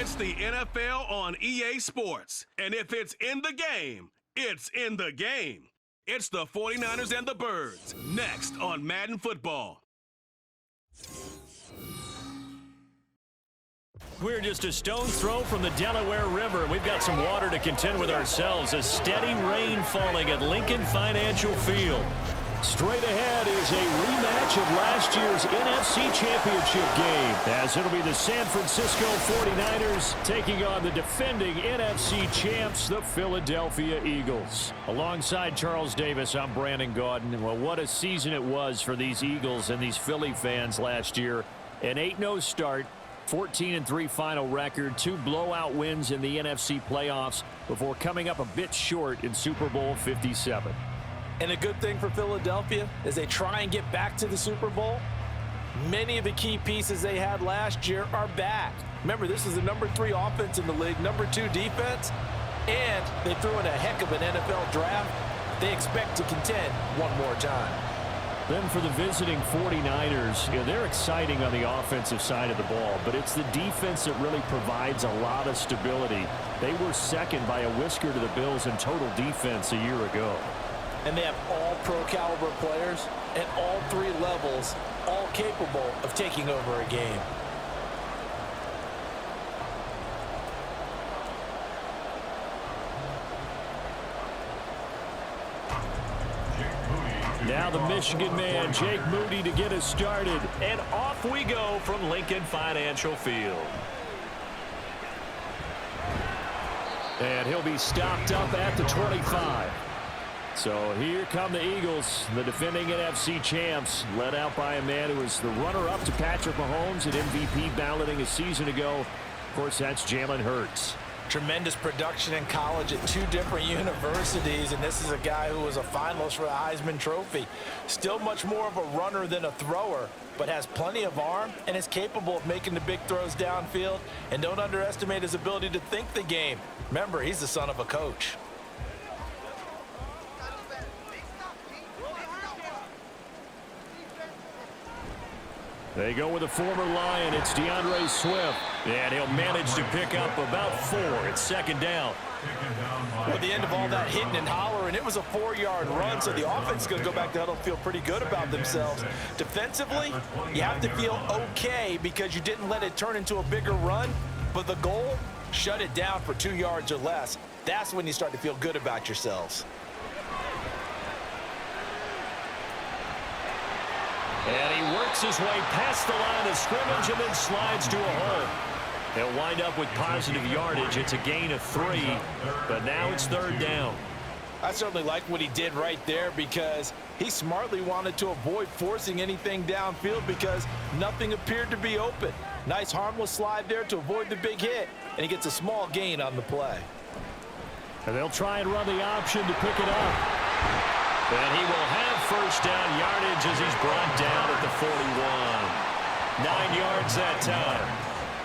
It's the NFL on EA Sports. And if it's in the game, it's in the game. It's the 49ers and the Birds, next on Madden Football. We're just a stone's throw from the Delaware River. We've got some water to contend with ourselves. A steady rain falling at Lincoln Financial Field. Straight ahead is a rematch of last year's NFC Championship game, as it'll be the San Francisco 49ers taking on the defending NFC champs, the Philadelphia Eagles. Alongside Charles Davis, I'm Brandon Gaudin. Well, what a season it was for these Eagles and these Philly fans last year. An 8-0 start, 14-3 final record, 2 blowout wins in the NFC playoffs before coming up a bit short in Super Bowl 57. And a good thing for Philadelphia is they try and get back to the Super Bowl. Many of the key pieces they had last year are back. Remember, this is the number 3 offense in the league, number 2 defense, and they threw in a heck of an NFL draft. They expect to contend one more time. Then for the visiting 49ers, they're exciting on the offensive side of the ball, but it's the defense that really provides a lot of stability. They were second by a whisker to the Bills in total defense a year ago. And they have all pro-caliber players at all 3 levels, all capable of taking over a game. Now the Michigan man, Jake Moody, to get us started. And off we go from Lincoln Financial Field. And he'll be stopped up at the 25. So here come the Eagles, the defending NFC champs, led out by a man who was the runner-up to Patrick Mahomes at MVP balloting a season ago. Of course, that's Jalen Hurts. Tremendous production in college at 2 different universities, and this is a guy who was a finalist for the Heisman Trophy. Still much more of a runner than a thrower, but has plenty of arm and is capable of making the big throws downfield. And don't underestimate his ability to think the game. Remember, he's the son of a coach. They go with a former Lion. It's DeAndre Swift. And he'll manage to pick up about 4. It's second down. At the end of all that hitting and hollering, it was a 4-yard run, so the offense is going to go back to huddle and feel pretty good about themselves. Defensively, you have to feel okay because you didn't let it turn into a bigger run, but the goal, shut it down for 2 yards or less. That's when you start to feel good about yourselves. And he works his way past the line of scrimmage and then slides to a hole. He'll wind up with positive yardage. It's a gain of 3, but now it's third down. I certainly like what he did right there because he smartly wanted to avoid forcing anything downfield because nothing appeared to be open. Nice harmless slide there to avoid the big hit, and he gets a small gain on the play. And they'll try and run the option to pick it up. And he will have first down yardage as he's brought down at the 41. 9 yards that time.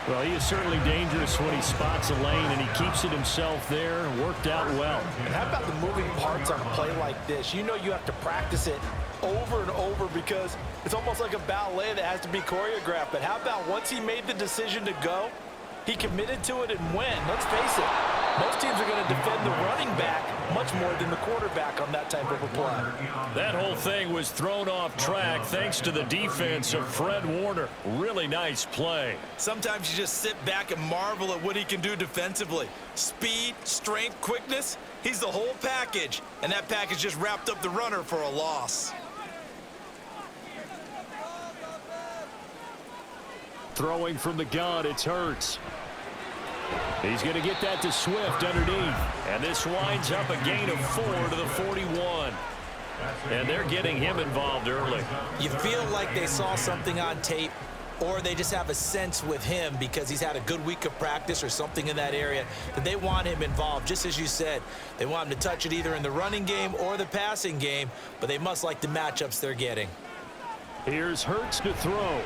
Well, he is certainly dangerous when he spots a lane, and he keeps it himself there and worked out well. And how about the moving parts on a play like this? You know you have to practice it over and over because it's almost like a ballet that has to be choreographed. But how about once he made the decision to go, he committed to it and went. Let's face it, most teams are going to defend the running back much more than the quarterback on that type of a play. That whole thing was thrown off track thanks to the defense of Fred Warner. Really nice play. Sometimes you just sit back and marvel at what he can do defensively. Speed, strength, quickness, he's the whole package. And that package just wrapped up the runner for a loss. Throwing from the gun, it's Hurts. He's going to get that to Swift underneath. And this winds up a gain of 4 to the 41. And they're getting him involved early. You feel like they saw something on tape, or they just have a sense with him because he's had a good week of practice or something in that area that they want him involved. Just as you said, they want him to touch it either in the running game or the passing game, but they must like the matchups they're getting. Here's Hurts to throw.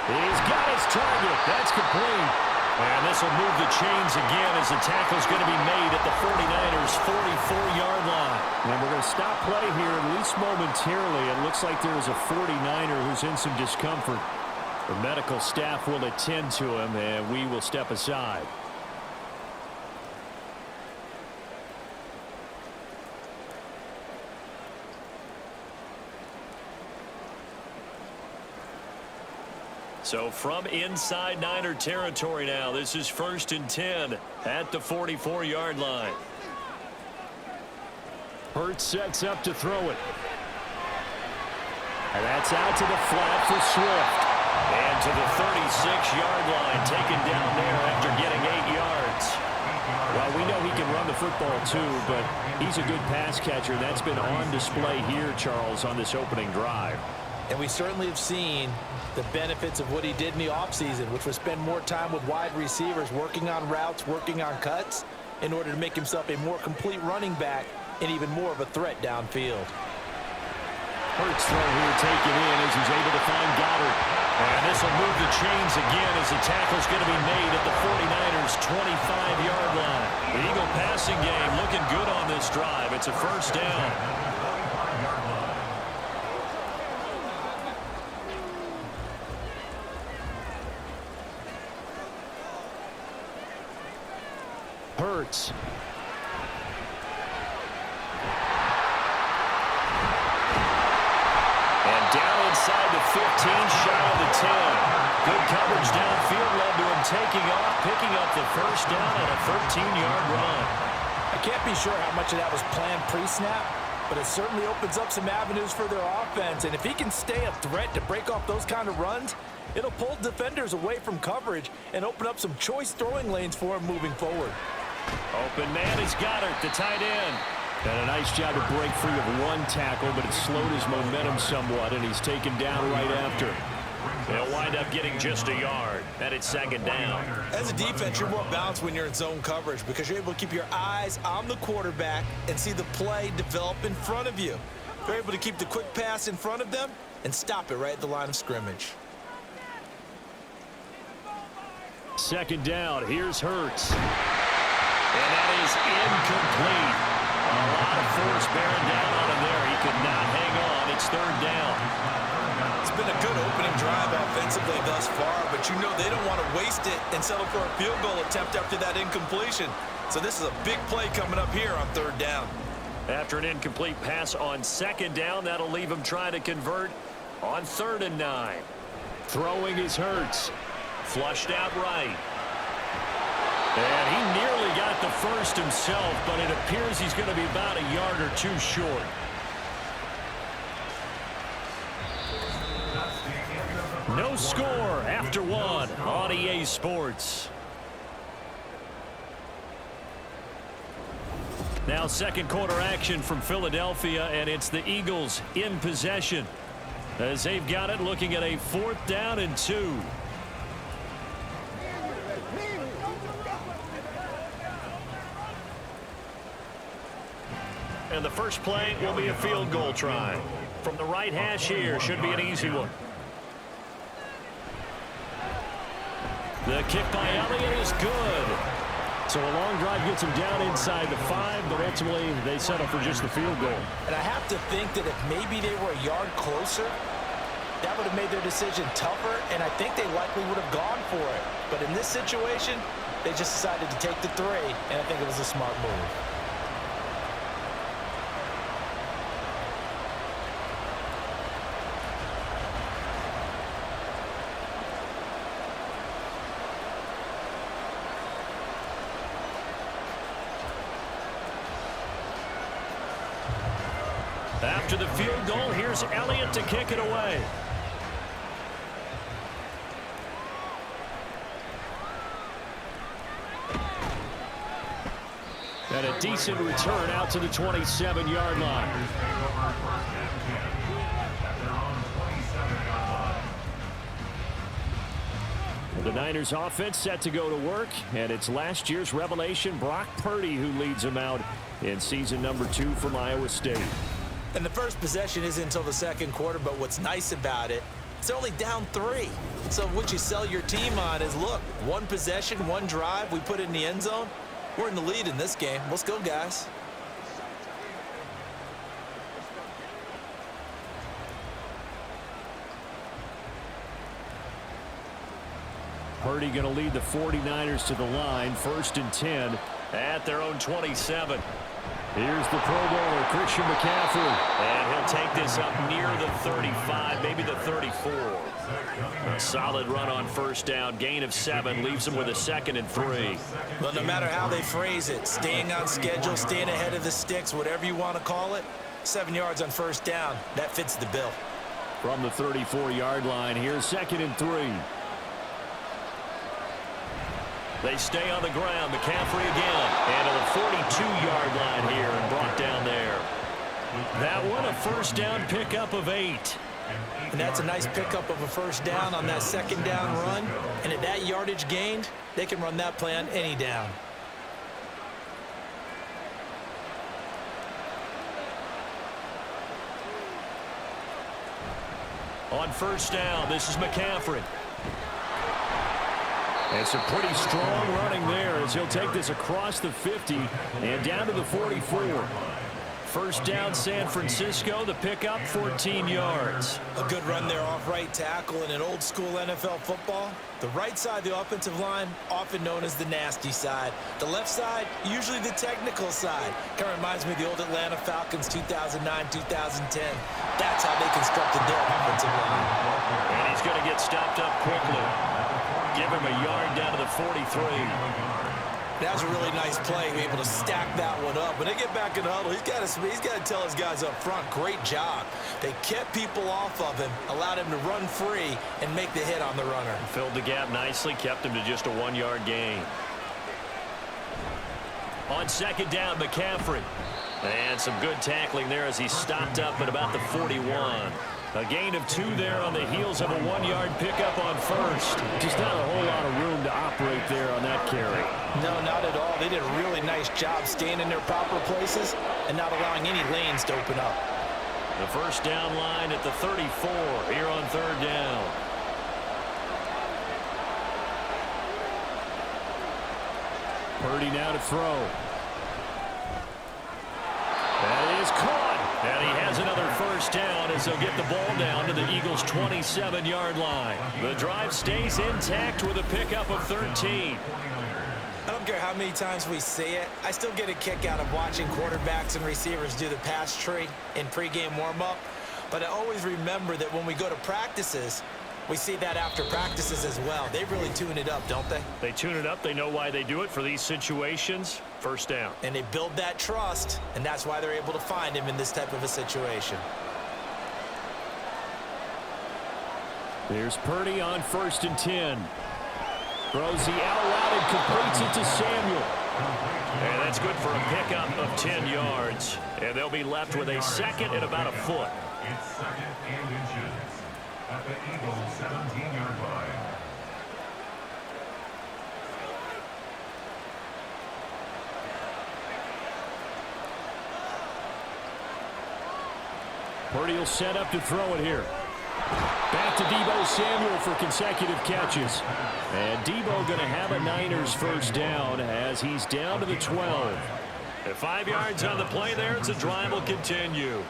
He's got his target. That's complete. And this will move the chains again as the tackle's going to be made at the 49ers' 44-yard line. And we're going to stop play here, at least momentarily. It looks like there is a 49er who's in some discomfort. The medical staff will attend to him, and we will step aside. So from inside Niner territory now, this is 1st and 10 at the 44-yard line. Hurts sets up to throw it. And that's out to the flat for Swift. And to the 36-yard line, taken down there after getting 8 yards. Well, we know he can run the football too, but he's a good pass catcher. That's been on display here, Charles, on this opening drive. And we certainly have seen the benefits of what he did in the offseason, which was spend more time with wide receivers, working on routes, working on cuts, in order to make himself a more complete running back and even more of a threat downfield. Hurts throw here taken in as he's able to find Goddard. And this will move the chains again as the tackle's going to be made at the 49ers' 25-yard line. The Eagle passing game looking good on this drive. It's a first down. Hurts. And down inside the 15, shy of the 10. Good coverage downfield led to him taking off, picking up the first down on a 13-yard run. I can't be sure how much of that was planned pre-snap, but it certainly opens up some avenues for their offense. And if he can stay a threat to break off those kind of runs, it'll pull defenders away from coverage and open up some choice throwing lanes for him moving forward. Open man is Goddard, the tight end. And a nice job to break free of one tackle, but it slowed his momentum somewhat, and he's taken down right after. They'll wind up getting just a yard, and it's 2nd down. As a defense, you're more balanced when you're in zone coverage because you're able to keep your eyes on the quarterback and see the play develop in front of you. You're able to keep the quick pass in front of them and stop it right at the line of scrimmage. 2nd down, here's Hurts. And that is incomplete. A lot of force bearing down on him there. He could not hang on. It's 3rd down. It's been a good opening drive offensively thus far, but you know they don't want to waste it and settle for a field goal attempt after that incompletion. So this is a big play coming up here on 3rd down. After an incomplete pass on 2nd down, that'll leave him trying to convert on 3rd and 9. Throwing is Hurts. Flushed out right. And he nearly got the first himself, but it appears he's going to be about a yard or two short. No score after 1 on EA Sports. Now 2nd quarter action from Philadelphia, and it's the Eagles in possession as they've got it looking at a 4th down and 2. And the first play will be a field goal try. From the right hash here, should be an easy one. The kick by Elliott is good. So a long drive gets him down inside the 5, but ultimately they settle for just the field goal. And I have to think that if maybe they were a yard closer, that would have made their decision tougher, and I think they likely would have gone for it. But in this situation, they just decided to take the 3, and I think it was a smart move. After the field goal, here's Elliott to kick it away. And a decent return out to the 27-yard line. The Niners offense set to go to work, and it's last year's revelation, Brock Purdy, who leads them out in season number 2 from Iowa State. And the first possession isn't until the 2nd quarter, but what's nice about it, it's only down 3. So what you sell your team on is, look, 1 possession, 1 drive, we put it in the end zone. We're in the lead in this game. Let's go, guys. Purdy going to lead the 49ers to the line, 1st and 10 at their own 27. Here's the Pro Bowler, Christian McCaffrey. And he'll take this up near the 35, maybe the 34. A solid run on 1st down, gain of 7, leaves him with a 2nd and 3. Well, no matter how they phrase it, staying on schedule, staying ahead of the sticks, whatever you want to call it, 7 yards on 1st down, that fits the bill. From the 34-yard line, here's 2nd and 3. They stay on the ground. McCaffrey again. And to the 42-yard line here and brought down there. That one, a 1st down pickup of 8. And that's a nice pickup of a 1st down on that 2nd down run. And at that yardage gained, they can run that play on any down. On 1st down, this is McCaffrey. And some pretty strong running there as he'll take this across the 50 and down to the 44. 1st down, San Francisco. The pickup, 14 yards. A good run there off right tackle in an old-school NFL football. The right side of the offensive line, often known as the nasty side. The left side, usually the technical side. Kind of reminds me of the old Atlanta Falcons 2009, 2010. That's how they constructed their offensive line. And he's going to get stopped up quickly. Give him a yard down to the 43. That was a really nice play, be able to stack that one up. When they get back in the huddle, he's got to tell his guys up front, great job. They kept people off of him, allowed him to run free and make the hit on the runner. Filled the gap nicely, kept him to just a 1-yard gain. On 2nd down, McCaffrey. And some good tackling there as he stopped up at about the 41. A gain of 2 there on the heels of a 1-yard pickup on 1st. Just not a whole lot of room to operate there on that carry. No, not at all. They did a really nice job staying in their proper places and not allowing any lanes to open up. The 1st down line at the 34 here on 3rd down. Purdy now to throw. That is caught. And he has another 1st down as they'll get the ball down to the Eagles' 27-yard line. The drive stays intact with a pickup of 13. I don't care how many times we say it, I still get a kick out of watching quarterbacks and receivers do the pass tree in pregame warm-up. But I always remember that when we go to practices, we see that after practices as well. They really tune it up, don't they? They tune it up. They know why they do it for these situations. 1st down. And they build that trust, and that's why they're able to find him in this type of a situation. There's Purdy on 1st and 10. Throws the out route and completes it to Samuel. And that's good for a pickup of 10 yards. And they'll be left with a 2nd and about a foot. It's 2nd and inches at the Eagles' 17-yard line. Purdy will set up to throw it here. Back to Deebo Samuel for consecutive catches. And Deebo going to have a Niners 1st down as he's down to the 12. At 5 yards on the play there, the drive will continue.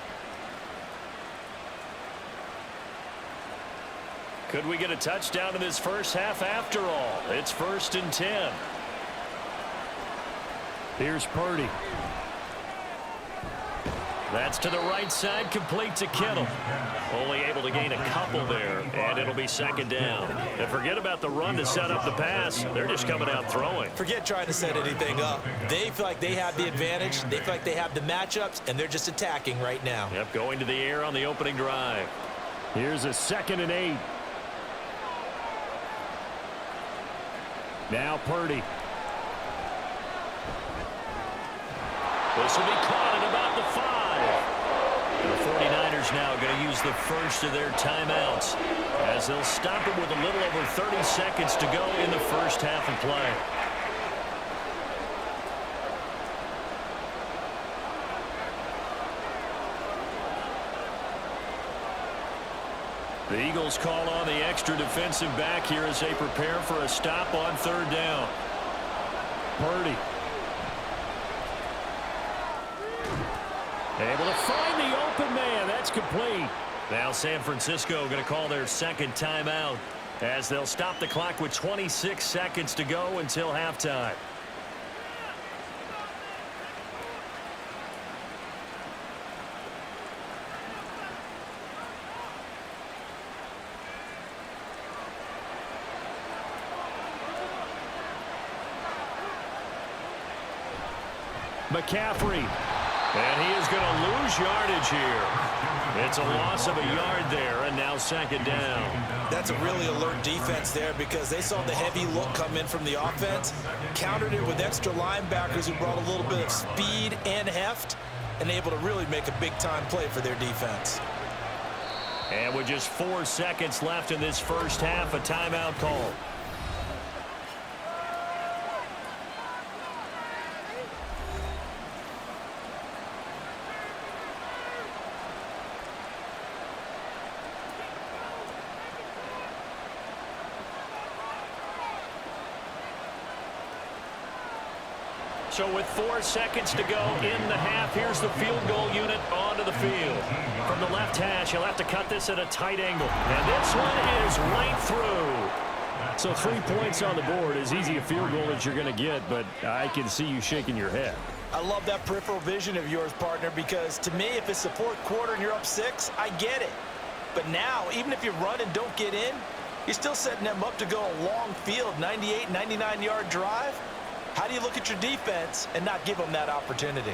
Could we get a touchdown in this 1st half after all? It's 1st and 10. Here's Purdy. That's to the right side, complete to Kittle. Only able to gain a couple there, and it'll be 2nd down. And forget about the run to set up the pass. They're just coming out throwing. Forget trying to set anything up. They feel like they have the advantage. They feel like they have the matchups, and they're just attacking right now. Yep, going to the air on the opening drive. Here's a 2nd and 8. Now Purdy. This will be caught at about the 5. The 49ers now going to use the first of their timeouts as they'll stop it with a little over 30 seconds to go in the 1st half of play. The Eagles call on the extra defensive back here as they prepare for a stop on 3rd down. Purdy. Able to find the open man. That's complete. Now San Francisco going to call their 2nd timeout. as they'll stop the clock with 26 seconds to go until halftime. McCaffrey. And he is going to lose yardage here. It's a loss of a yard there, and now second down. That's a really alert defense there because they saw the heavy look come in from the offense, countered it with extra linebackers who brought a little bit of speed and heft, and able to really make a big-time play for their defense. And with just 4 seconds left in this first half, a timeout call. So with 4 seconds to go in the half, here's the field goal unit onto the field. From the left hash, he'll have to cut this at a tight angle. And this one is right through. So 3 points on the board, as easy a field goal as you're going to get, but I can see you shaking your head. I love that peripheral vision of yours, partner, because to me, if it's the fourth quarter and you're up 6, I get it. But now, even if you run and don't get in, you're still setting them up to go a long field, 98, 99-yard drive. How do you look at your defense and not give them that opportunity?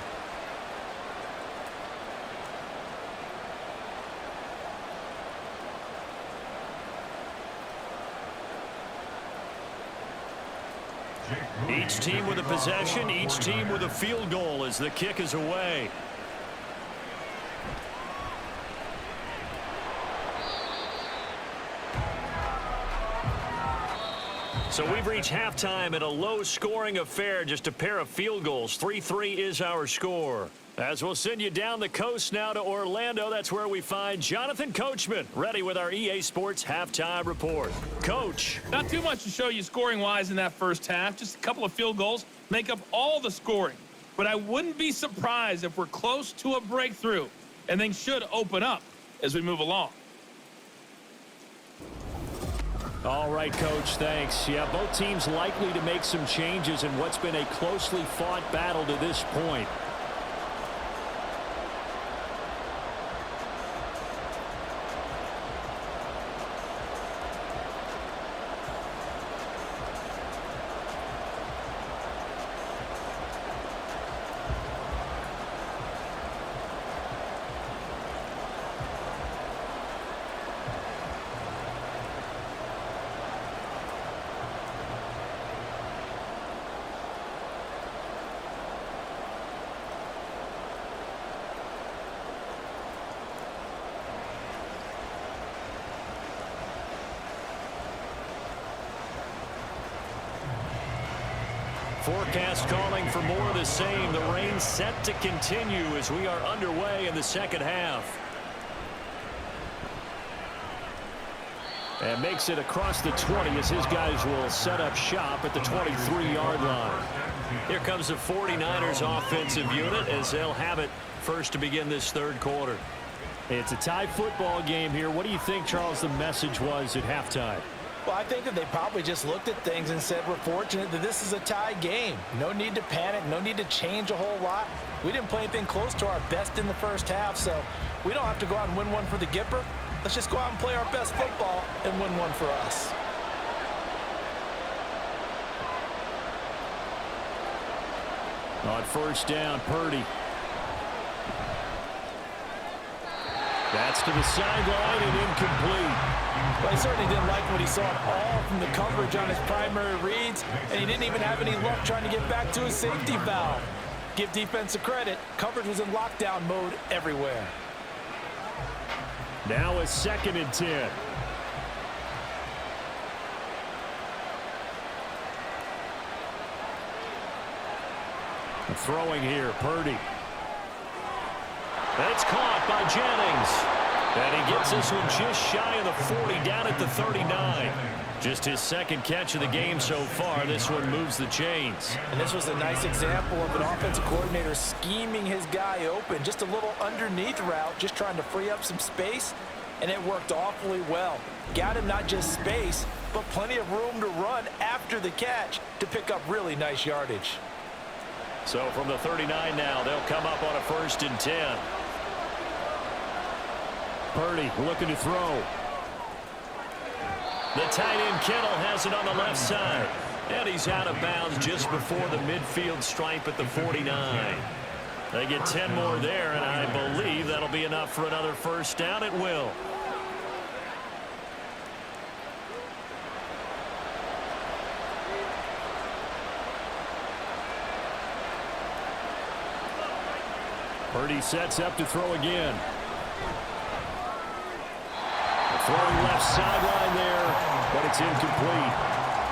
Each team with a possession, each team with a field goal as the kick is away. So we've reached halftime at a low-scoring affair, just a pair of field goals. 3-3 is our score. As we'll send you down the coast now to Orlando, that's where we find Jonathan Coachman, ready with our EA Sports Halftime Report. Coach. Not too much to show you scoring-wise in that first half. Just a couple of field goals make up all the scoring. But I wouldn't be surprised if we're close to a breakthrough, and things should open up as we move along. All right, Coach, thanks. Yeah, both teams likely to make some changes in what's been a closely fought battle to this point. Forecast calling for more of the same. The rain set to continue as we are underway in the second half. And makes it across the 20 as his guys will set up shop at the 23-yard line. Here comes the 49ers offensive unit as they'll have it first to begin this third quarter. It's a tie football game here. What do you think, Charles, the message was at halftime? Well, I think that they probably just looked at things and said, we're fortunate that this is a tie game. No need to panic, no need to change a whole lot. We didn't play anything close to our best in the first half, so we don't have to go out and win one for the Gipper. Let's just go out and play our best football and win one for us. On first down, Purdy. That's to the sideline and incomplete. Well, he certainly didn't like what he saw at all from the coverage on his primary reads, and he didn't even have any luck trying to get back to his safety valve. Give defense a credit. Coverage was in lockdown mode everywhere. Now a 2nd and 10. Throwing here, Purdy. That's caught by Jennings. And he gets this one just shy of the 40, down at the 39. Just his second catch of the game so far. This one moves the chains. And this was a nice example of an offensive coordinator scheming his guy open. Just a little underneath route, just trying to free up some space. and it worked awfully well. Got him not just space, but plenty of room to run after the catch to pick up really nice yardage. So from the 39 now, they'll come up on a 1st and 10. Purdy looking to throw. The tight end Kittle has it on the left side. And he's out of bounds just before the midfield stripe at the 49. They get 10 more there, and I believe that'll be enough for another 1st down. It will. Purdy sets up to throw again. Throwing left sideline there, but it's incomplete.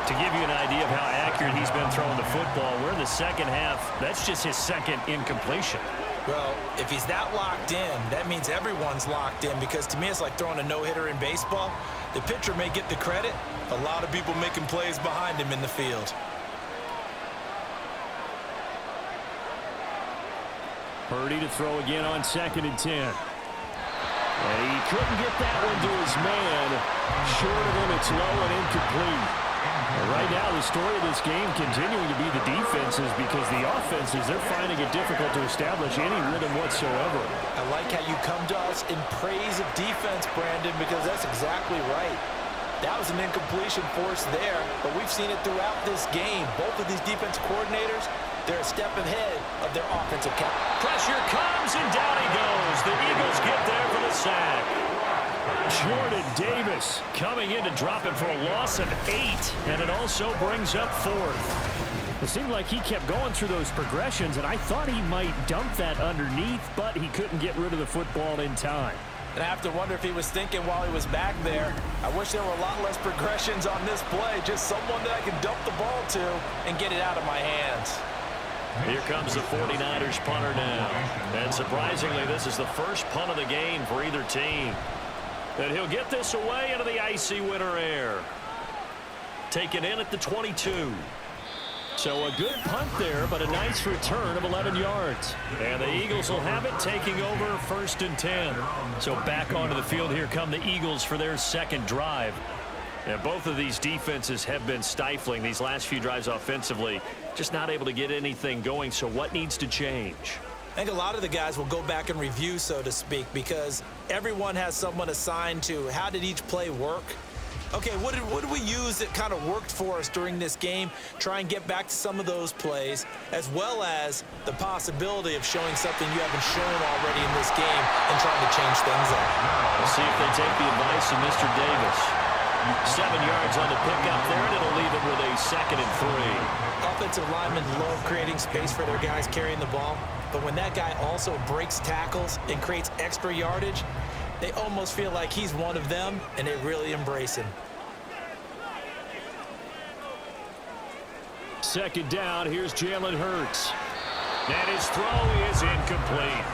To give you an idea of how accurate he's been throwing the football, we're in the second half. That's just his second incompletion. Well, if he's that locked in, that means everyone's locked in, because to me it's like throwing a no-hitter in baseball. The pitcher may get the credit, a lot of people making plays behind him in the field. Purdy to throw again on 2nd and 10. And he couldn't get that one to his man. Short of him, it's low and incomplete. And right now, the story of this game continuing to be the defenses, because the offenses, they're finding it difficult to establish any rhythm whatsoever. I like how you come to us in praise of defense, Brandon, because that's exactly right. That was an incompletion force there, but we've seen it throughout this game. Both of these defense coordinators, they're a step ahead of their offensive cap. Pressure comes, and down he goes. The Eagles get there for the sack. Jordan Davis coming in to drop it for a loss of 8, and it also brings up 4th. It seemed like he kept going through those progressions, and I thought he might dump that underneath, but he couldn't get rid of the football in time. And I have to wonder if he was thinking while he was back there, I wish there were a lot less progressions on this play, just someone that I can dump the ball to and get it out of my hands. Here comes the 49ers punter now. And surprisingly, this is the first punt of the game for either team. And he'll get this away into the icy winter air. Taken in at the 22. So a good punt there, but a nice return of 11 yards. And the Eagles will have it, taking over 1st and 10. So back onto the field, here come the Eagles for their 2nd drive. And both of these defenses have been stifling these last few drives offensively. Just not able to get anything going, so what needs to change? I think a lot of the guys will go back and review, so to speak, because everyone has someone assigned to how did each play work. Okay, what did we use that kind of worked for us during this game? Try and get back to some of those plays, as well as the possibility of showing something you haven't shown already in this game and trying to change things up. We'll see if they take the advice of Mr. Davis. 7 yards on the pickup there, and it'll leave it with a 2nd and 3. Offensive linemen love creating space for their guys carrying the ball, but when that guy also breaks tackles and creates extra yardage, they almost feel like he's one of them, and they really embrace him. 2nd down, here's Jalen Hurts. And his throw is incomplete.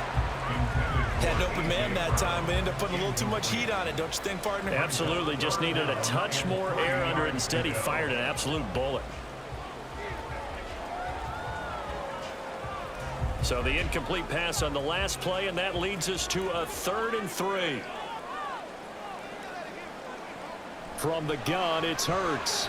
Had an open man that time, but ended up putting a little too much heat on it, don't you think, partner? Absolutely, just needed a touch more air under it. Instead, he fired an absolute bullet. So the incomplete pass on the last play, and that leads us to a 3rd and 3. From the gun, it's Hurts.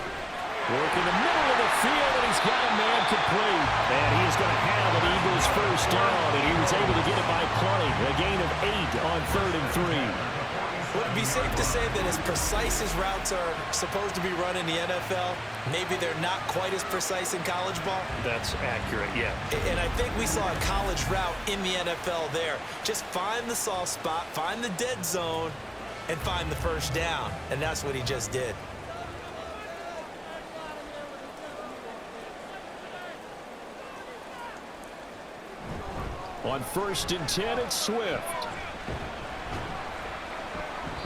Working the middle of the field, and he's got a man complete. And he is going to have an Eagles 1st down, and he was able to get it by plenty. A gain of 8 on 3rd and 3. Would it be safe to say that as precise as routes are supposed to be run in the NFL, maybe they're not quite as precise in college ball? That's accurate, yeah. And I think we saw a college route in the NFL there. Just find the soft spot, find the dead zone, and find the 1st down. And that's what he just did. On 1st and 10, it's Swift.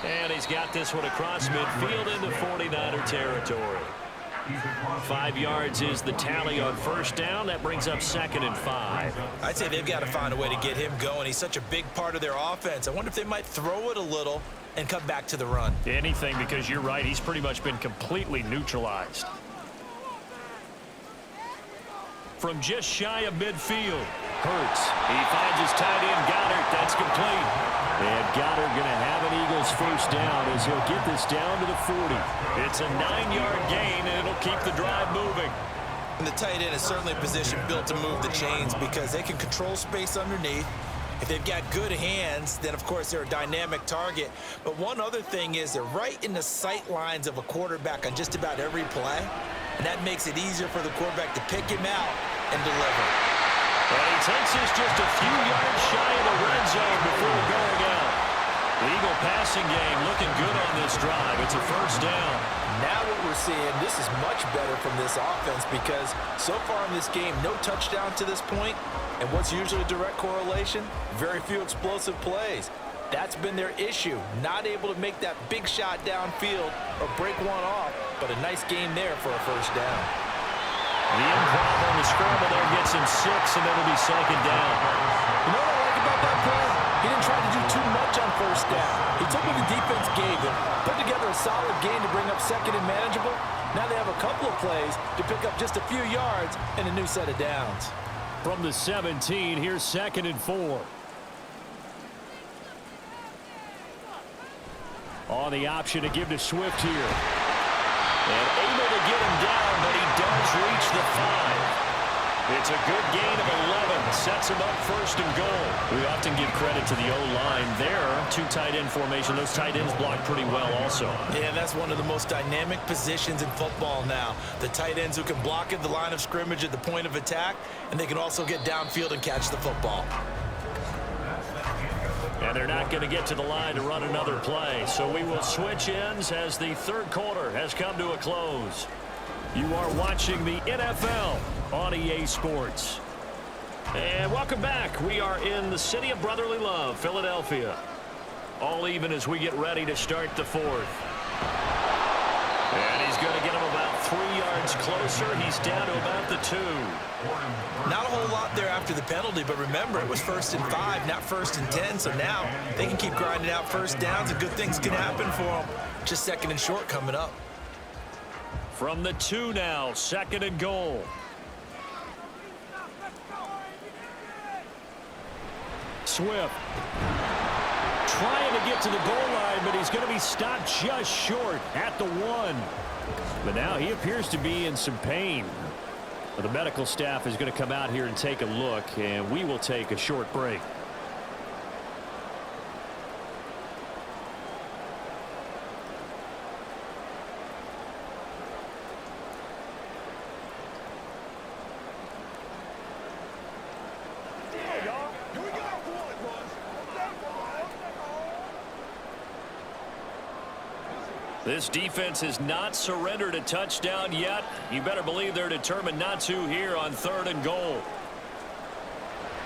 And he's got this one across midfield into 49er territory. 5 yards is the tally on 1st down. That brings up 2nd and 5. I'd say they've got to find a way to get him going. He's such a big part of their offense. I wonder if they might throw it a little and come back to the run. Anything, because you're right. He's pretty much been completely neutralized. From just shy of midfield, Hurts. He finds his tight end, Goddard. That's complete. And Goddard going to have an Eagles first down as he'll get this down to the 40. It's a 9-yard gain, and it'll keep the drive moving. And the tight end is certainly a position built to move the chains because they can control space underneath. If they've got good hands, then, of course, they're a dynamic target. But one other thing is they're right in the sight lines of a quarterback on just about every play, and that makes it easier for the quarterback to pick him out and deliver. And he takes us just a few yards shy of the red zone before going out. The Eagle passing game looking good on this drive. It's a first down. Now what we're seeing, this is much better from this offense because so far in this game, no touchdown to this point. And what's usually a direct correlation? Very few explosive plays. That's been their issue. Not able to make that big shot downfield or break one off, but a nice game there for a first down. The improv on the scramble there gets him 6, and then it'll be second down. You know what I like about that play? He didn't try to do too much on first down. He took what the defense gave him, put together a solid game to bring up second and manageable. Now they have a couple of plays to pick up just a few yards and a new set of downs. From the 17, here's 2nd and 4. On the option to give to Swift here. And able to get him down, but he does reach the 5. It's a good gain of 11. Sets him up first and goal. We often give credit to the O-line there. 2 tight end formation. Those tight ends block pretty well also. Yeah, that's one of the most dynamic positions in football now. The tight ends who can block at the line of scrimmage at the point of attack, and they can also get downfield and catch the football. And they're not going to get to the line to run another play. So we will switch ends as the third quarter has come to a close. You are watching the NFL on EA Sports. And welcome back. We are in the city of brotherly love, Philadelphia. All even as we get ready to start the 4th. And he's going to get him about 3 yards closer. He's down to about the 2. Not a whole lot there after the penalty, but remember, it was 1st and 5, not 1st and 10. So now they can keep grinding out first downs, and good things can happen for them. Just 2nd and short coming up. From the 2 now, 2nd and goal. Swift trying to get to the goal line, but he's going to be stopped just short at the 1. But now he appears to be in some pain. The medical staff is going to come out here and take a look, and we will take a short break. This defense has not surrendered a touchdown yet. You better believe they're determined not to here on 3rd and goal.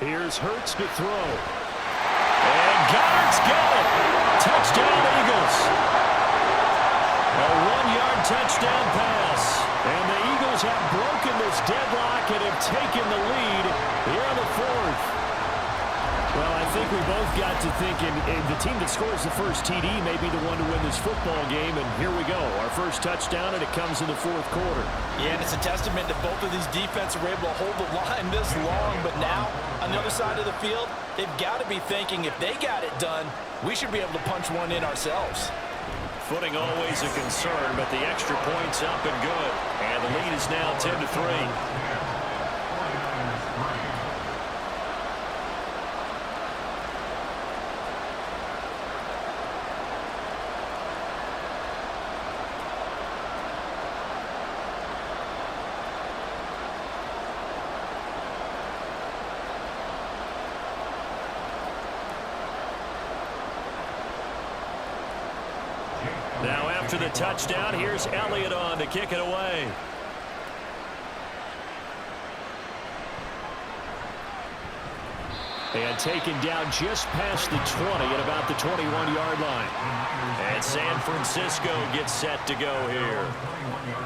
Here's Hurts to throw. And Goddard's got it. Touchdown, Eagles. A 1-yard touchdown pass. And the Eagles have broken this deadlock and have taken the lead here in the 4th. Well, I think we both got to thinking the team that scores the first TD may be the one to win this football game, and here we go. Our first touchdown, and it comes in the 4th quarter. Yeah, and it's a testament that both of these defenses were able to hold the line this long, but now, on the other side of the field, they've got to be thinking if they got it done, we should be able to punch one in ourselves. Footing always a concern, but the extra point's up and good. And the lead is now 10-3. Now after the touchdown, here's Elliott on to kick it away. And taken down just past the 20 at about the 21-yard line. And San Francisco gets set to go here.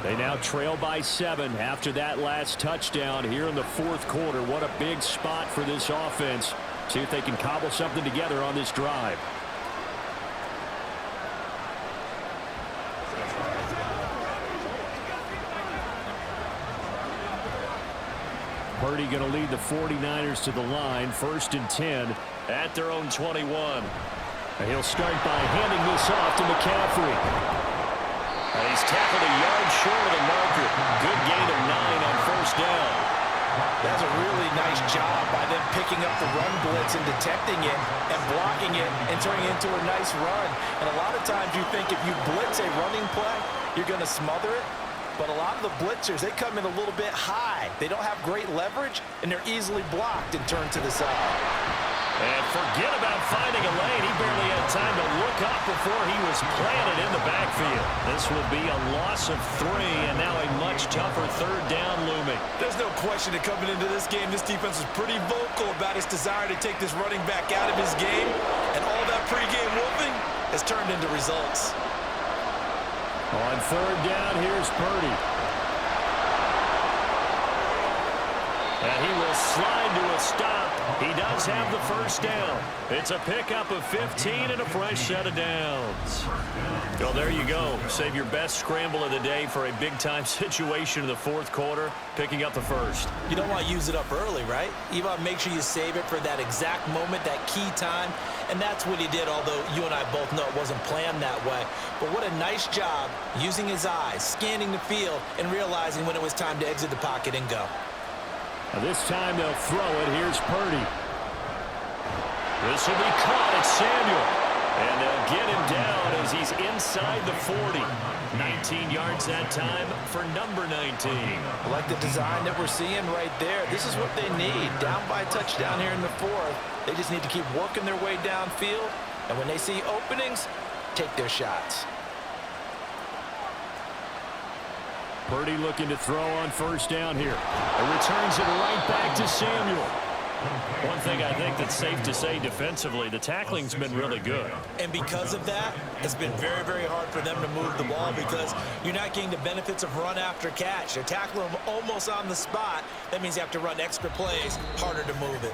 They now trail by 7 after that last touchdown here in the 4th quarter. What a big spot for this offense. See if they can cobble something together on this drive. Purdy going to lead the 49ers to the line, 1st and 10. At their own 21. And he'll start by handing this off to McCaffrey. And he's tackled a yard short of the marker. Good gain of 9 on first down. That's a really nice job by them picking up the run blitz and detecting it and blocking it and turning it into a nice run. And a lot of times you think if you blitz a running play, you're going to smother it. But a lot of the blitzers, they come in a little bit high. They don't have great leverage, and they're easily blocked and turned to the side. And forget about finding a lane. He barely had time to look up before he was planted in the backfield. This will be a loss of 3, and now a much tougher third down looming. There's no question that coming into this game, this defense was pretty vocal about its desire to take this running back out of his game, and all that pregame whooping has turned into results. On third down, here's Purdy. And he will slide to a stop. He does have the first down. It's a pickup of 15 and a fresh set of downs. Well, there you go. Save your best scramble of the day for a big-time situation in the fourth quarter, picking up the first. You don't want to use it up early, right? You want to make sure you save it for that exact moment, that key time. And that's what he did, although you and I both know it wasn't planned that way. But what a nice job using his eyes, scanning the field, and realizing when it was time to exit the pocket and go. Now this time they'll throw it. Here's Purdy. This will be caught at Samuel. And they'll get him down as he's inside the 40. 19 yards that time for number 19. I like the design that we're seeing right there. This is what they need. Down by a touchdown here in the fourth. They just need to keep working their way downfield. And when they see openings, take their shots. Purdy looking to throw on first down here. And returns it right back to Samuel. One thing I think that's safe to say defensively, the tackling's been really good. And because of that, it's been very, very hard for them to move the ball because you're not getting the benefits of run after catch. They're tackling them almost on the spot. That means you have to run extra plays, harder to move it.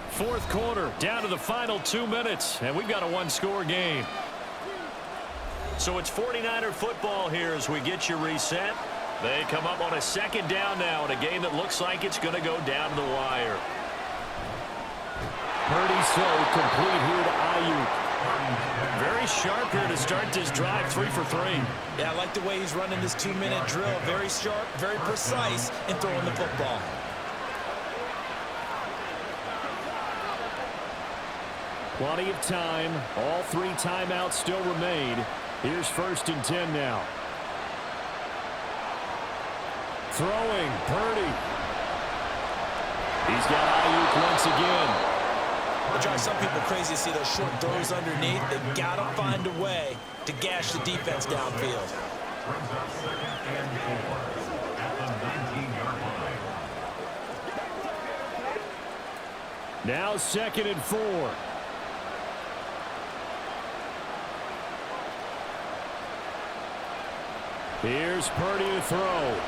Fourth quarter, down to the final 2 minutes, and we've got a one-score game. So it's 49er football here as we get you reset. They come up on a second down now in a game that looks like it's going to go down to the wire. Purdy slow, complete here to Ayuk. Very sharp here to start this drive, 3 for 3. Yeah, I like the way he's running this 2-minute drill. Very sharp, very precise in throwing the football. Plenty of time. All 3 timeouts still remain. Here's 1st and 10 now. Throwing, Purdy. He's got Ayuk once again. It drives some people crazy to see those short throws underneath. They've got to find a way to gash the defense downfield. Now 2nd and 4. Here's Purdy to throw.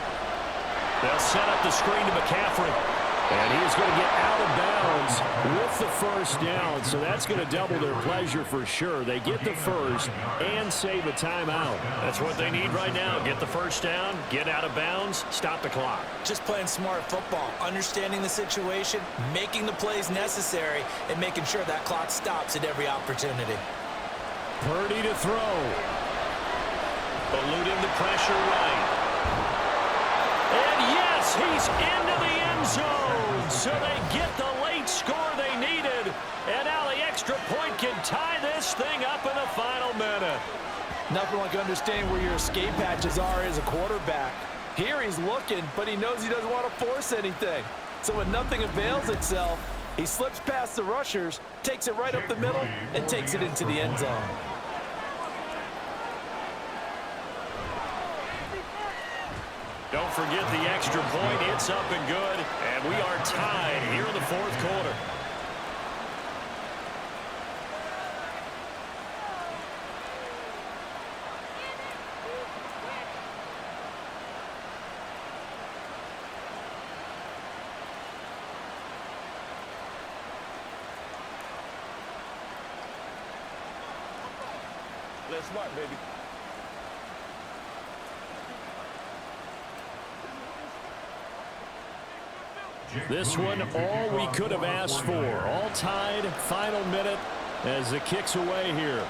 They'll set up the screen to McCaffrey. And he's going to get out of bounds with the first down. So that's going to double their pleasure for sure. They get the first and save a timeout. That's what they need right now. Get the first down, get out of bounds, stop the clock. Just playing smart football, understanding the situation, making the plays necessary, and making sure that clock stops at every opportunity. Purdy to throw. Eluding the pressure right. And yes, he's into the end zone. So they get the late score they needed. And now the extra point can tie this thing up in the final minute. Nothing like understanding where your escape hatches are as a quarterback. Here he's looking, but he knows he doesn't want to force anything. So when nothing avails itself, he slips past the rushers, takes it right up the middle, and takes it into the end zone. Don't forget the extra point. It's up and good. And we are tied here in the fourth quarter. Let's smart, baby. This one, all we could have asked for. All tied, final minute. as the kick's away here.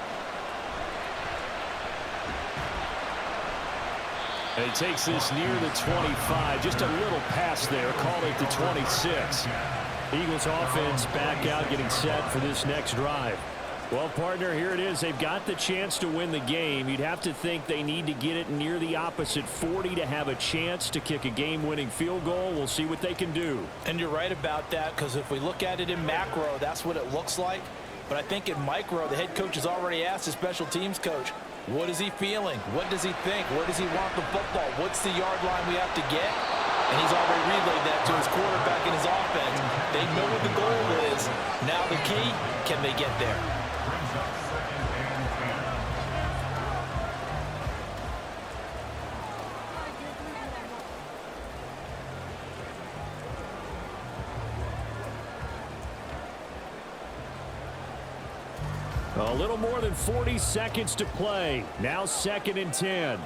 And he takes this near the 25. Just a little pass there. Call it the 26. Eagles offense back out, getting set for this next drive. Well, partner, here it is. They've got the chance to win the game. You'd have to think they need to get it near the opposite 40 to have a chance to kick a game-winning field goal. We'll see what they can do. And you're right about that, because if we look at it in macro, that's what it looks like. But I think in micro, the head coach has already asked the special teams coach, what is he feeling? What does he think? Where does he want the football? What's the yard line we have to get? And he's already relayed that to his quarterback and his offense. They know what the goal is. Now the key, can they get there? A little more than 40 seconds to play. Now 2nd and 10.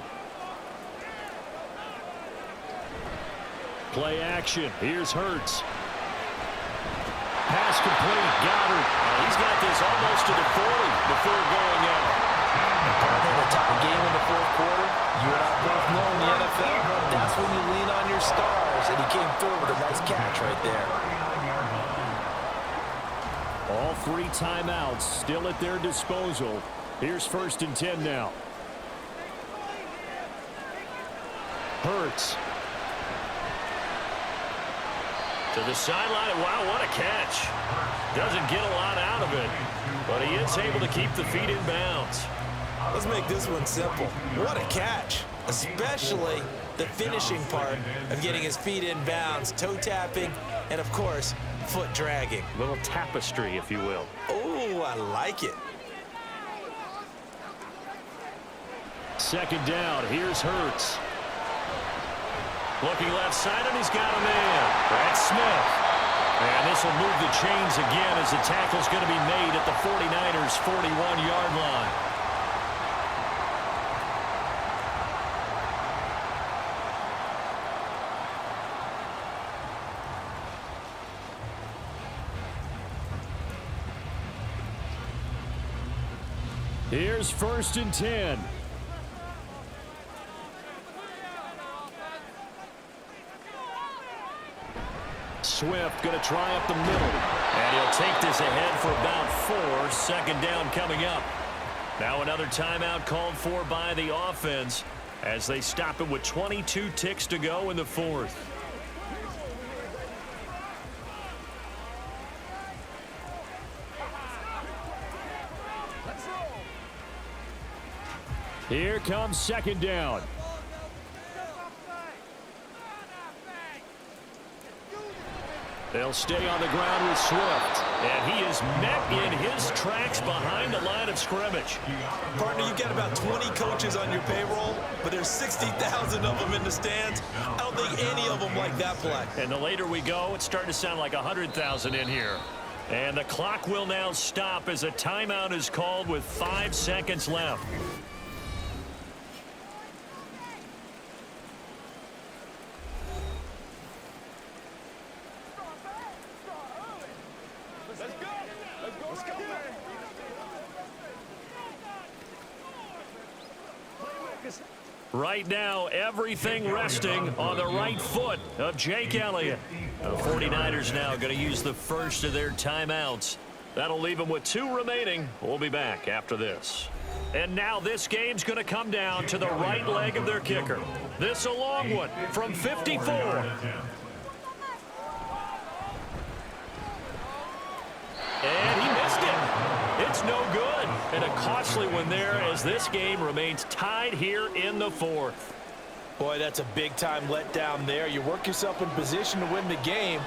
Play action. Here's Hurts. Pass complete. Goddard. He's got this almost to the 40 before going out. The top game in the fourth quarter, you and I both know in the NFL, that's when you lean on your stars. And he came through with a nice catch right there. All 3 timeouts still at their disposal. Here's 1st and 10 now. Hurts. To the sideline. Wow, what a catch. Doesn't get a lot out of it, but he is able to keep the feet in bounds. Let's make this one simple. What a catch, especially the finishing part of getting his feet in bounds, toe tapping, and of course, foot dragging. A little tapestry, if you will. Oh, I like it. 2nd down. Here's Hurts. Looking left side, and he's got a man. Brad Smith. And this will move the chains again as the tackle's going to be made at the 49ers' 41-yard line. Here's 1st and 10. Swift going to try up the middle. And he'll take this ahead for about 4. 2nd down coming up. Now another timeout called for by the offense as they stop it with 22 ticks to go in the 4th. Here comes 2nd down. They'll stay on the ground with Swift. And he is met in his tracks behind the line of scrimmage. Partner, you got about 20 coaches on your payroll, but there's 60,000 of them in the stands. I don't think any of them like that play. And the later we go, it's starting to sound like 100,000 in here. And the clock will now stop as a timeout is called with 5 seconds left. Right now, everything resting on the right foot of Jake Elliott. The 49ers now going to use the first of their timeouts. That'll leave them with 2 remaining. We'll be back after this. And now this game's going to come down to the right leg of their kicker. This a long one from 54. And he missed it. It's no good. And a costly one there as this game remains tied here in the 4th. Boy, that's a big-time letdown there. You work yourself in position to win the game,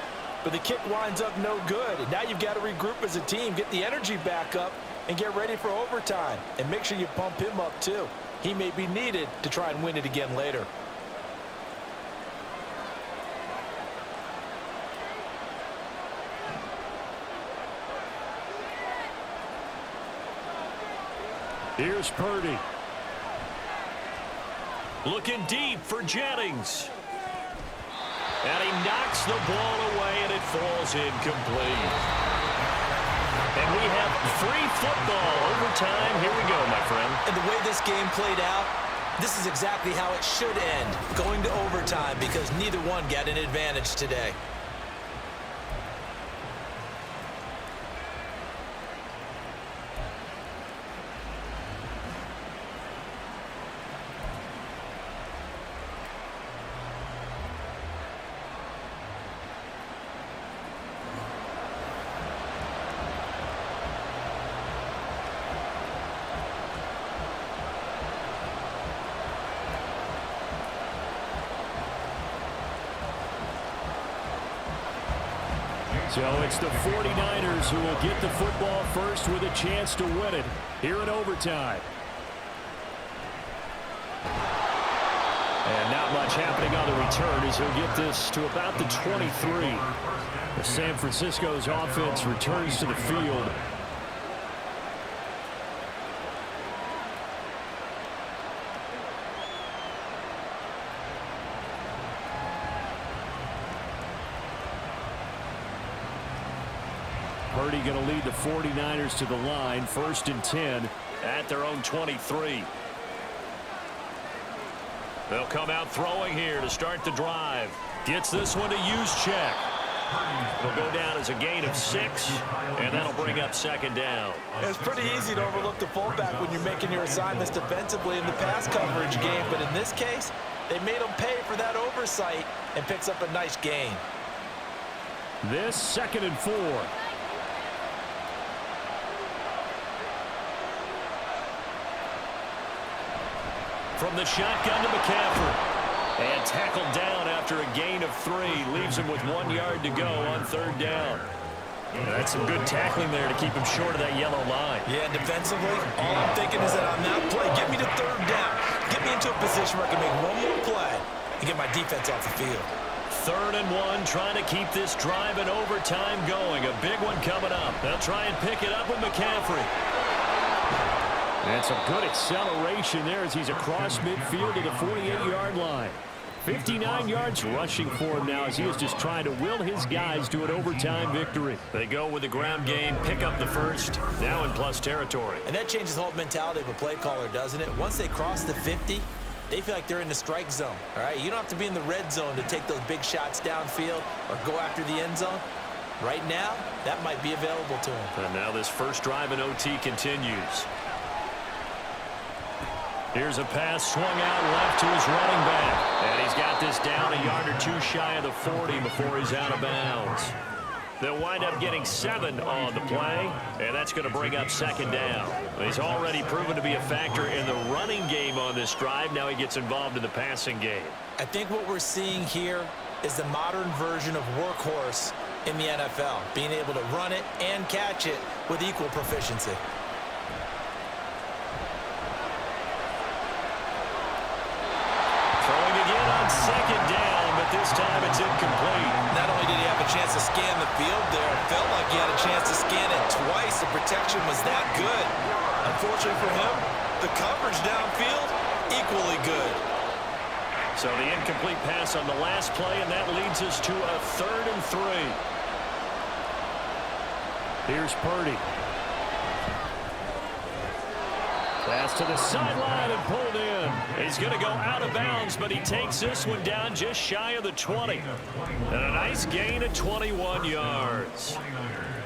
but the kick winds up no good. And now you've got to regroup as a team, get the energy back up, and get ready for overtime. And make sure you pump him up, too. He may be needed to try and win it again later. Here's Purdy. Looking deep for Jennings. And he knocks the ball away, and it falls incomplete. And we have free football overtime. Here we go, my friend. And the way this game played out, this is exactly how it should end, going to overtime, because neither one got an advantage today. So it's the 49ers who will get the football first with a chance to win it here in overtime. And not much happening on the return as he'll get this to about the 23. The San Francisco's offense returns to the field. Purdy going to lead the 49ers to the line, 1st and 10 at their own 23. They'll come out throwing here to start the drive. Gets this one to Juszczyk. It'll go down as a gain of 6, and that'll bring up 2nd down. It's pretty easy to overlook the fullback when you're making your assignments defensively in the pass coverage game, but in this case, they made him pay for that oversight and picks up a nice gain. This 2nd and 4. From the shotgun to McCaffrey. And tackled down after a gain of 3. Leaves him with 1 yard to go on 3rd down. That's some good tackling there to keep him short of that yellow line. Yeah, defensively, all I'm thinking is that on that play, get me to 3rd down. Get me into a position where I can make one more play and get my defense off the field. 3rd and 1, trying to keep this drive in overtime going. A big one coming up. They'll try and pick it up with McCaffrey. And some good acceleration there as he's across midfield to the 48-yard line. 59 yards rushing for him now as he is just trying to will his guys to an overtime victory. They go with the ground game, pick up the 1st, now in plus territory. And that changes the whole mentality of a play caller, doesn't it? Once they cross the 50, they feel like they're in the strike zone, all right? You don't have to be in the red zone to take those big shots downfield or go after the end zone. Right now, that might be available to him. And now this first drive in OT continues. Here's a pass swung out left to his running back. And he's got this down a yard or 2 shy of the 40 before he's out of bounds. They'll wind up getting 7 on the play, and that's going to bring up 2nd down. He's already proven to be a factor in the running game on this drive. Now he gets involved in the passing game. I think what we're seeing here is the modern version of workhorse in the NFL, being able to run it and catch it with equal proficiency. Throwing again on 2nd down, but this time it's incomplete. Not only did he have a chance to scan the field there, it felt like he had a chance to scan it twice. The protection was that good. Unfortunately for him, the coverage downfield, equally good. So the incomplete pass on the last play, and that leads us to a 3rd and 3. Here's Purdy. Pass to the sideline and pulled in. He's going to go out of bounds, but he takes this one down just shy of the 20. And a nice gain of 21 yards.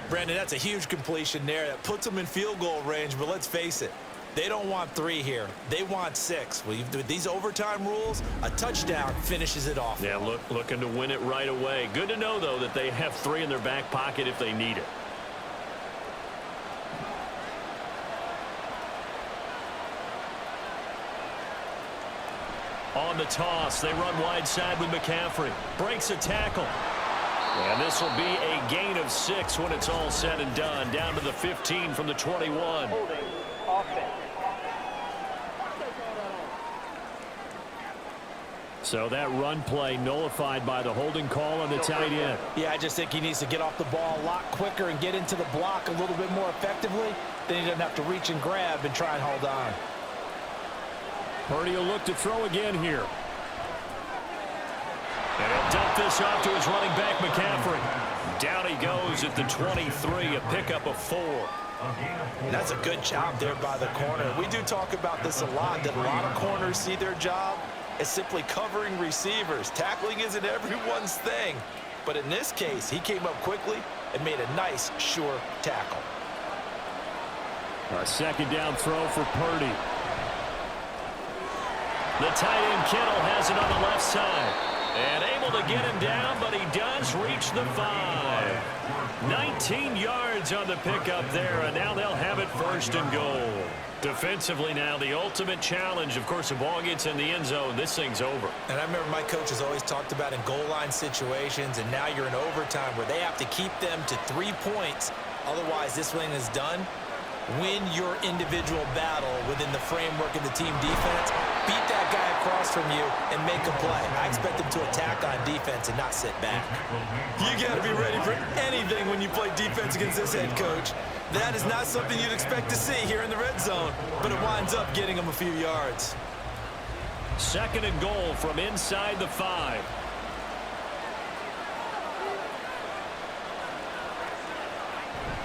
Brandon, that's a huge completion there. That puts them in field goal range, but let's face it, they don't want 3 here. They want 6. Well, with these overtime rules, a touchdown finishes it off. Yeah, looking to win it right away. Good to know, though, that they have 3 in their back pocket if they need it. On the toss, they run wide side with McCaffrey. Breaks a tackle. And this will be a gain of 6 when it's all said and done. Down to the 15 from the 21. Holding offense. So that run play nullified by the holding call on the tight end. Yeah, I just think he needs to get off the ball a lot quicker and get into the block a little bit more effectively. Then he doesn't have to reach and grab and try and hold on. Purdy will look to throw again here. And he'll dump this off to his running back, McCaffrey. Down he goes at the 23, a pickup of 4. That's a good job there by the corner. We do talk about this a lot, that a lot of corners see their job as simply covering receivers. Tackling isn't everyone's thing. But in this case, he came up quickly and made a nice, sure tackle. A second down throw for Purdy. The tight end Kittle has it on the left side. And able to get him down, but he does reach the 5. 19 yards on the pickup there, and now they'll have it first and goal. Defensively now, the ultimate challenge. Of course, the ball gets in the end zone. This thing's over. And I remember my coaches always talked about in goal line situations, and now you're in overtime where they have to keep them to 3 points. Otherwise, this thing is done. Win your individual battle within the framework of the team defense. Beat that guy across from you and make a play. I expect them to attack on defense and not sit back. You got to be ready for anything when you play defense against this head coach. That is not something you'd expect to see here in the red zone, but it winds up getting them a few yards. Second and goal from inside the 5.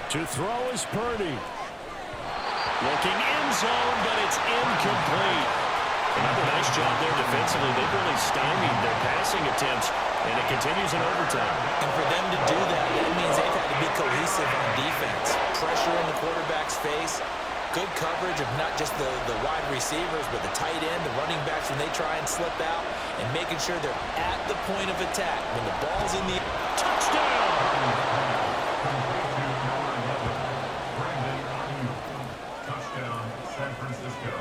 To throw is Purdy. Looking end zone, but it's incomplete. Another nice job there defensively. They've really stymied their passing attempts, and it continues in overtime. And for them to do that, that means they've had to be cohesive on defense. Pressure in the quarterback's face. Good coverage of not just the wide receivers, but the tight end, the running backs when they try and slip out, and making sure they're at the point of attack. When the ball's in the touchdown! San Francisco.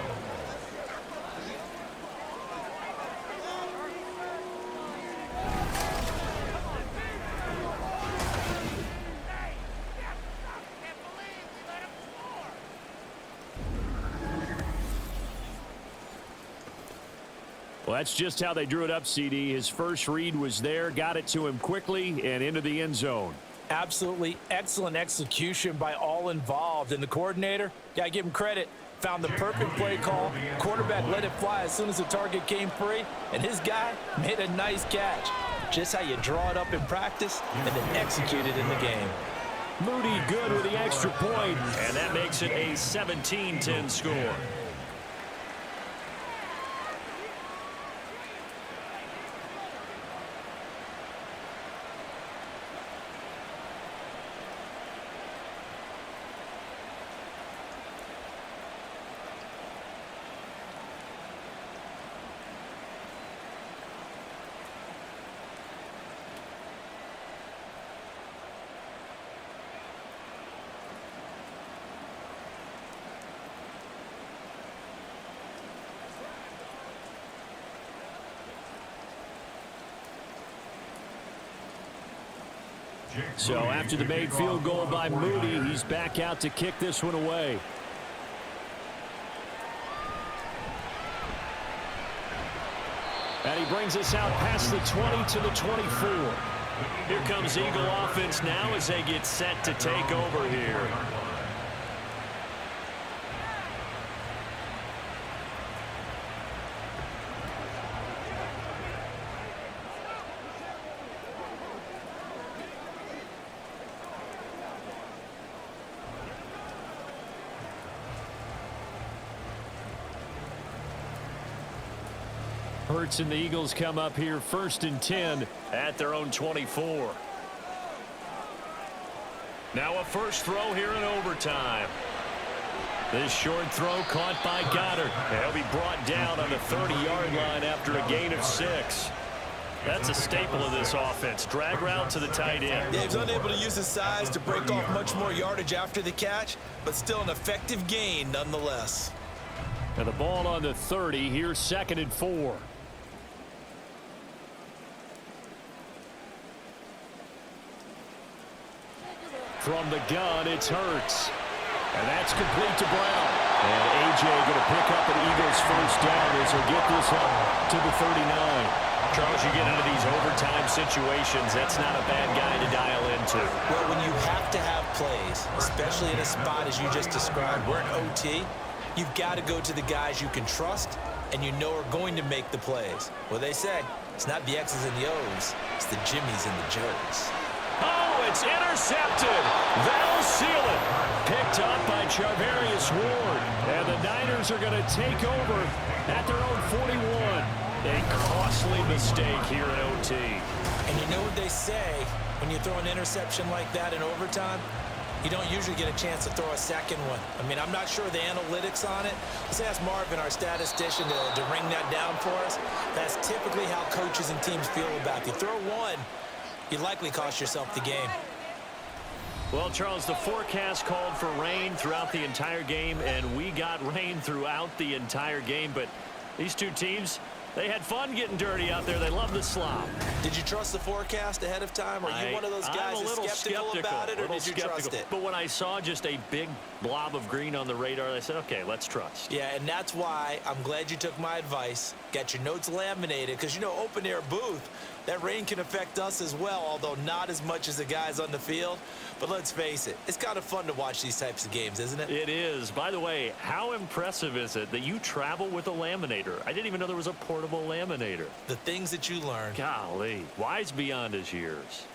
Well, that's just how they drew it up, CD. His first read was there, got it to him quickly, and into the end zone. Absolutely excellent execution by all involved. And the coordinator, got to give him credit, found the perfect play call. Quarterback let it fly as soon as the target came free, and his guy made a nice catch. Just how you draw it up in practice and then execute it in the game. Moody good with the extra point. And that makes it a 17-10 score. So after the made field goal by Moody, he's back out to kick this one away. And he brings us out past the 20 to the 24. Here comes Eagle offense now as they get set to take over here. Hurts and the Eagles come up here first and 10 at their own 24. Now a first throw here in overtime. This short throw caught by Goddard. He'll be brought down on the 30-yard line after a gain of 6. That's a staple of this offense. Drag route to the tight end. Yeah, he's unable to use his size to break off much more yardage after the catch, but still an effective gain nonetheless. And the ball on the 30. Here's second and 4. From the gun, it's Hurts. And that's complete to Brown. And A.J. going to pick up an Eagles first down as he'll get this up to the 39. Charles, you get into these overtime situations, that's not a bad guy to dial into. Well, when you have to have plays, especially in a spot as you just described, we're in OT, you've got to go to the guys you can trust and you know are going to make the plays. Well, they say it's not the X's and the O's, it's the Jimmies and the Joes. Oh, it's intercepted. That'll seal it. Picked up by Charvarius Ward. And the Niners are going to take over at their own 41. A costly mistake here in OT. And you know what they say, when you throw an interception like that in overtime, you don't usually get a chance to throw a second one. I mean, I'm not sure the analytics on it. Let's ask Marvin, our statistician, to ring that down for us. That's typically how coaches and teams feel about it. You throw one, you likely cost yourself the game. Well, Charles, the forecast called for rain throughout the entire game, and we got rain throughout the entire game. But these two teams, they had fun getting dirty out there. They love the slop. Did you trust the forecast ahead of time? Are you one of those guys that's skeptical about it, or did you trust it? But when I saw just a big blob of green on the radar, I said, okay, let's trust. Yeah, and that's why I'm glad you took my advice. Get your notes laminated, because, you know, open air booth, that rain can affect us as well, although not as much as the guys on the field. But let's face it, it's kind of fun to watch these types of games, isn't it? It is. By the way, how impressive is it that you travel with a laminator? I didn't even know there was a portable laminator. The things that you learn. Golly, wise beyond his years.